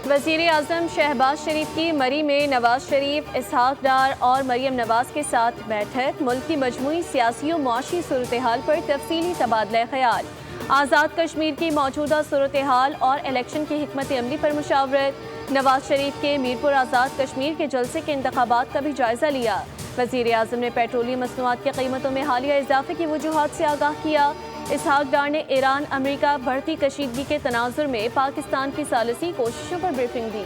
وزیر اعظم شہباز شریف کی مری میں نواز شریف، اسحاق ڈار اور مریم نواز کے ساتھ بیٹھک۔ ملک کی مجموعی سیاسی و معاشی صورتحال پر تفصیلی تبادلہ خیال۔ آزاد کشمیر کی موجودہ صورتحال اور الیکشن کی حکمت عملی پر مشاورت۔ نواز شریف کے میرپور آزاد کشمیر کے جلسے کے انتخابات کا بھی جائزہ لیا۔ وزیر اعظم نے پیٹرولیم مصنوعات کی قیمتوں میں حالیہ اضافے کی وجوہات سے آگاہ کیا۔ اسحاق ڈار نے ایران امریکہ بڑھتی کشیدگی کے تناظر میں پاکستان کی ثالثی کوششوں پر بریفنگ دی۔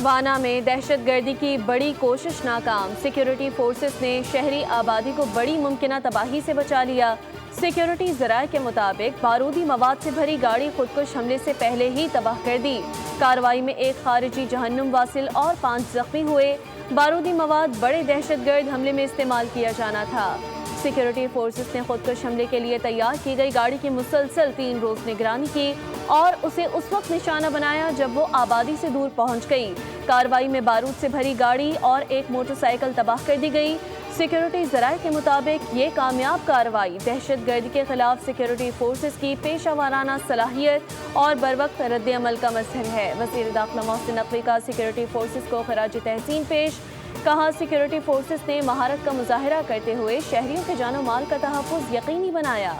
وانا میں دہشت گردی کی بڑی کوشش ناکام۔ سیکیورٹی فورسز نے شہری آبادی کو بڑی ممکنہ تباہی سے بچا لیا۔ سیکیورٹی ذرائع کے مطابق بارودی مواد سے بھری گاڑی خودکش حملے سے پہلے ہی تباہ کر دی۔ کارروائی میں ایک خارجی جہنم واصل اور 5 زخمی ہوئے۔ بارودی مواد بڑے دہشت گرد حملے میں استعمال کیا جانا تھا۔ سیکیورٹی فورسز نے خودکش حملے کے لیے تیار کی گئی گاڑی کی مسلسل 3 روز نگرانی کی اور اسے اس وقت نشانہ بنایا جب وہ آبادی سے دور پہنچ گئی۔ کارروائی میں بارود سے بھری گاڑی اور ایک موٹر سائیکل تباہ کر دی گئی۔ سیکیورٹی ذرائع کے مطابق یہ کامیاب کارروائی دہشت گردی کے خلاف سیکیورٹی فورسز کی پیشہ ورانہ صلاحیت اور بروقت رد عمل کا مظہر ہے۔ وزیر داخلہ محسن نقوی کا سیکیورٹی فورسز کو خراج تحسین پیش۔ کہا سیکیورٹی فورسز نے مہارت کا مظاہرہ کرتے ہوئے شہریوں کے جان و مال کا تحفظ یقینی بنایا۔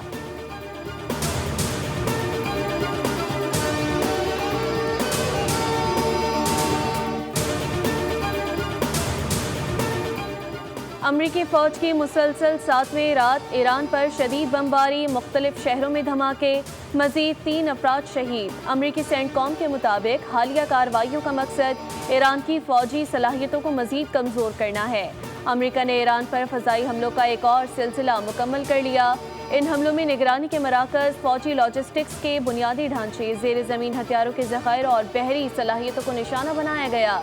امریکی فوج کی مسلسل 7ویں رات ایران پر شدید بمباری، مختلف شہروں میں دھماکے، مزید 3 افراد شہید۔ امریکی سینٹ کام کے مطابق حالیہ کارروائیوں کا مقصد ایران کی فوجی صلاحیتوں کو مزید کمزور کرنا ہے۔ امریکہ نے ایران پر فضائی حملوں کا ایک اور سلسلہ مکمل کر لیا۔ ان حملوں میں نگرانی کے مراکز، فوجی لاجسٹکس کے بنیادی ڈھانچے، زیر زمین ہتھیاروں کے ذخائر اور بحری صلاحیتوں کو نشانہ بنایا گیا۔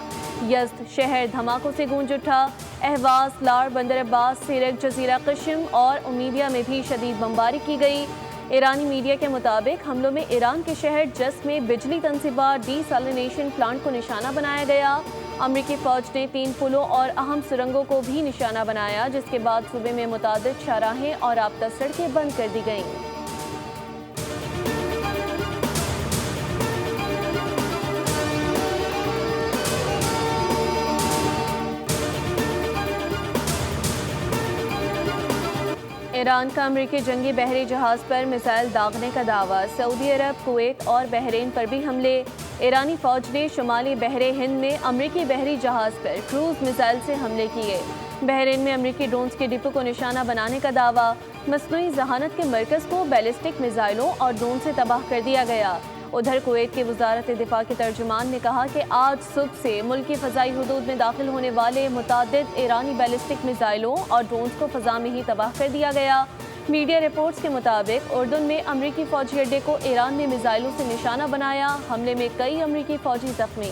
یزد شہر دھماکوں سے گونج اٹھا۔ اہواز، لار، بندر عباس، سیرک، جزیرہ قشم اور امیدیہ میں بھی شدید بمباری کی گئی۔ ایرانی میڈیا کے مطابق حملوں میں ایران کے شہر جس میں بجلی تنصیبات ڈی سالینیشن پلانٹ کو نشانہ بنایا گیا۔ امریکی فوج نے 3 پلوں اور اہم سرنگوں کو بھی نشانہ بنایا، جس کے بعد صوبے میں متعدد شاہراہیں اور رابطہ سڑکیں بند کر دی گئیں۔ ایران کا امریکی جنگی بحری جہاز پر میزائل داغنے کا دعویٰ۔ سعودی عرب، کویت اور بحرین پر بھی حملے۔ ایرانی فوج نے شمالی بحر ہند میں امریکی بحری جہاز پر کروز میزائل سے حملے کیے۔ بحرین میں امریکی ڈرونز کے ڈپو کو نشانہ بنانے کا دعویٰ۔ مصنوعی ذہانت کے مرکز کو بیلسٹک میزائلوں اور ڈرون سے تباہ کر دیا گیا۔ ادھر کویت کی وزارت دفاع کے ترجمان نے کہا کہ آج صبح سے ملک کی فضائی حدود میں داخل ہونے والے متعدد ایرانی بیلسٹک میزائلوں اور ڈرونز کو فضا میں ہی تباہ کر دیا گیا۔ میڈیا رپورٹس کے مطابق اردن میں امریکی فوجی اڈے کو ایران نے میزائلوں سے نشانہ بنایا۔ حملے میں کئی امریکی فوجی زخمی۔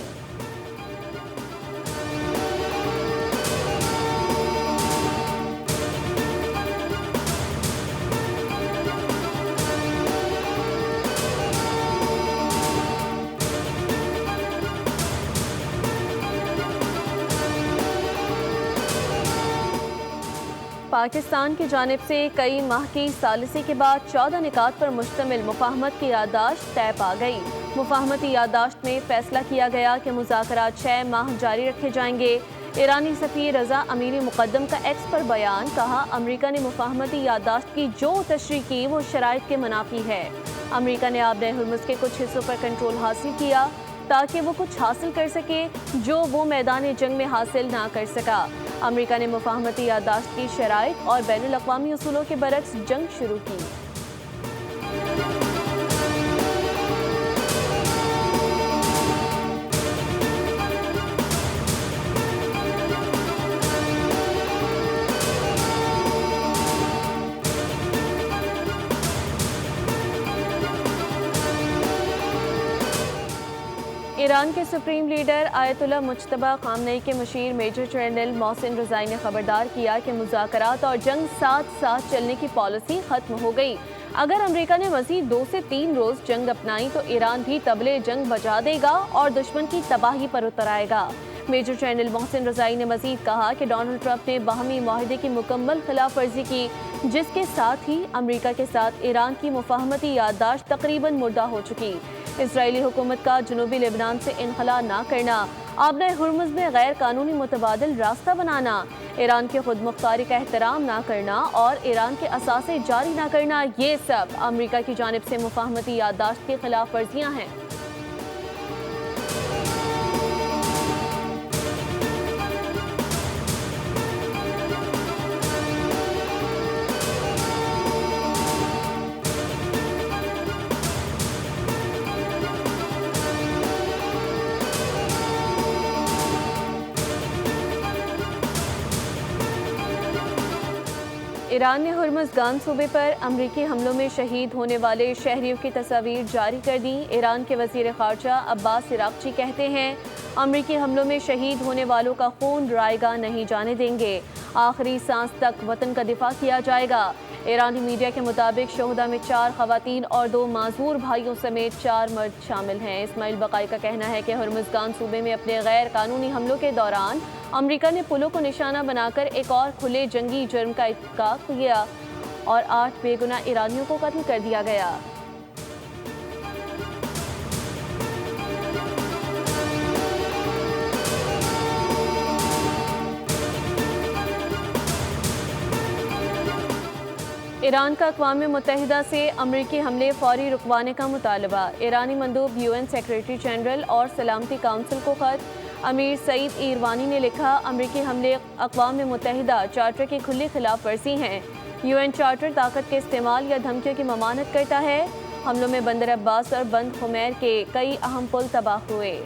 پاکستان کی جانب سے کئی ماہ کی ثالثی کے بعد 14 نکات پر مشتمل مفاہمت کی یادداشت طے پا گئی۔ مفاہمتی یادداشت میں فیصلہ کیا گیا کہ مذاکرات 6 ماہ جاری رکھے جائیں گے۔ ایرانی سفیر رضا امیری مقدم کا ایکس پر بیان، کہا امریکہ نے مفاہمتی یادداشت کی جو تشریح کی وہ شرائط کے منافی ہے۔ امریکہ نے آبِ ہرمز کے کچھ حصوں پر کنٹرول حاصل کیا تاکہ وہ کچھ حاصل کر سکے جو وہ میدان جنگ میں حاصل نہ کر سکا۔ امریکہ نے مفاہمتی یادداشت کی شرائط اور بین الاقوامی اصولوں کے برعکس جنگ شروع کی۔ ایران کے سپریم لیڈر آیت اللہ مجتبی خامنئی کے مشیر میجر جنرل محسن رضائی نے خبردار کیا کہ مذاکرات اور جنگ ساتھ ساتھ چلنے کی پالیسی ختم ہو گئی۔ اگر امریکہ نے مزید 2 سے 3 روز جنگ اپنائی تو ایران بھی طبلِ جنگ بجا دے گا اور دشمن کی تباہی پر اتر آئے گا۔ میجر جنرل محسن رضائی نے مزید کہا کہ ڈونلڈ ٹرمپ نے باہمی معاہدے کی مکمل خلاف ورزی کی، جس کے ساتھ ہی امریکہ کے ساتھ ایران کی مفاہمتی یادداشت تقریباً مردہ ہو چکی۔ اسرائیلی حکومت کا جنوبی لبنان سے انخلا نہ کرنا، آبنۂ ہرمز میں غیر قانونی متبادل راستہ بنانا، ایران کے خود مختاری کا احترام نہ کرنا اور ایران کے اثاثے جاری نہ کرنا، یہ سب امریکہ کی جانب سے مفاہمتی یادداشت کی خلاف ورزیاں ہیں۔ ایران نے ہرمزگان صوبے پر امریکی حملوں میں شہید ہونے والے شہریوں کی تصاویر جاری کر دیں۔ ایران کے وزیر خارجہ عباس عراقچی کہتے ہیں، امریکی حملوں میں شہید ہونے والوں کا خون رائے گاہ نہیں جانے دیں گے، آخری سانس تک وطن کا دفاع کیا جائے گا۔ ایرانی میڈیا کے مطابق شہداء میں 4 خواتین اور 2 معذور بھائیوں سمیت 4 مرد شامل ہیں۔ اسماعیل بقائی کا کہنا ہے کہ ہرمزگان صوبے میں اپنے غیر قانونی حملوں کے دوران امریکہ نے پلوں کو نشانہ بنا کر ایک اور کھلے جنگی جرم کا ارتکاب کیا اور 8 بے گناہ ایرانیوں کو قتل کر دیا گیا۔ ایران کا اقوام متحدہ سے امریکی حملے فوری رکوانے کا مطالبہ۔ ایرانی مندوب UN سیکریٹری جنرل اور سلامتی کونسل کو خط۔ امیر سعید ایروانی نے لکھا، امریکی حملے اقوام متحدہ چارٹر کی کھلی خلاف ورزی ہیں۔ UN چارٹر طاقت کے استعمال یا دھمکیوں کی ممانعت کرتا ہے۔ حملوں میں بندر عباس اور بند خمیر کے کئی اہم پل تباہ ہوئے۔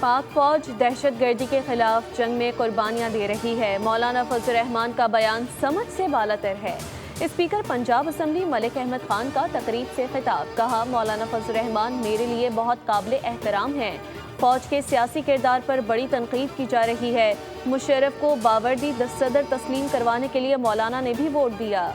پاک فوج دہشت گردی کے خلاف جنگ میں قربانیاں دے رہی ہے۔ مولانا فضل الرحمان کا بیان سمجھ سے بالاتر ہے۔ اسپیکر پنجاب اسمبلی ملک احمد خان کا تقریب سے خطاب، کہا مولانا فضل الرحمان میرے لیے بہت قابل احترام ہیں۔ فوج کے سیاسی کردار پر بڑی تنقید کی جا رہی ہے۔ مشرف کو باوردی صدر تسلیم کروانے کے لیے مولانا نے بھی ووٹ دیا۔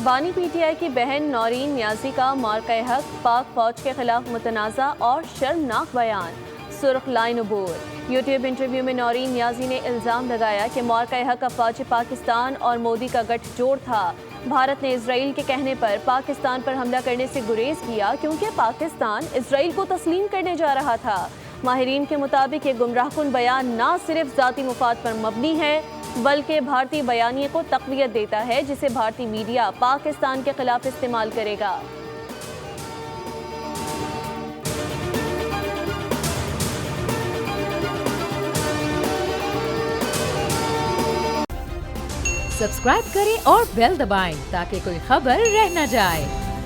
بانی پی ٹی آئی کی بہن نورین نیازی کا مارکہ حق پاک فوج کے خلاف متنازع اور شرمناک بیان، سرخ لائن عبور۔ یوٹیوب انٹرویو میں نورین نیازی نے الزام لگایا کہ مارکہ حق افواج پاکستان اور مودی کا گٹھ جوڑ تھا۔ بھارت نے اسرائیل کے کہنے پر پاکستان پر حملہ کرنے سے گریز کیا کیونکہ پاکستان اسرائیل کو تسلیم کرنے جا رہا تھا۔ ماہرین کے مطابق یہ گمراہ کن بیان نہ صرف ذاتی مفاد پر مبنی ہے بلکہ بھارتی بیانیے کو تقویت دیتا ہے جسے بھارتی میڈیا پاکستان کے خلاف استعمال کرے گا۔ سبسکرائب کریں اور بیل دبائیں تاکہ کوئی خبر رہ نہ جائے۔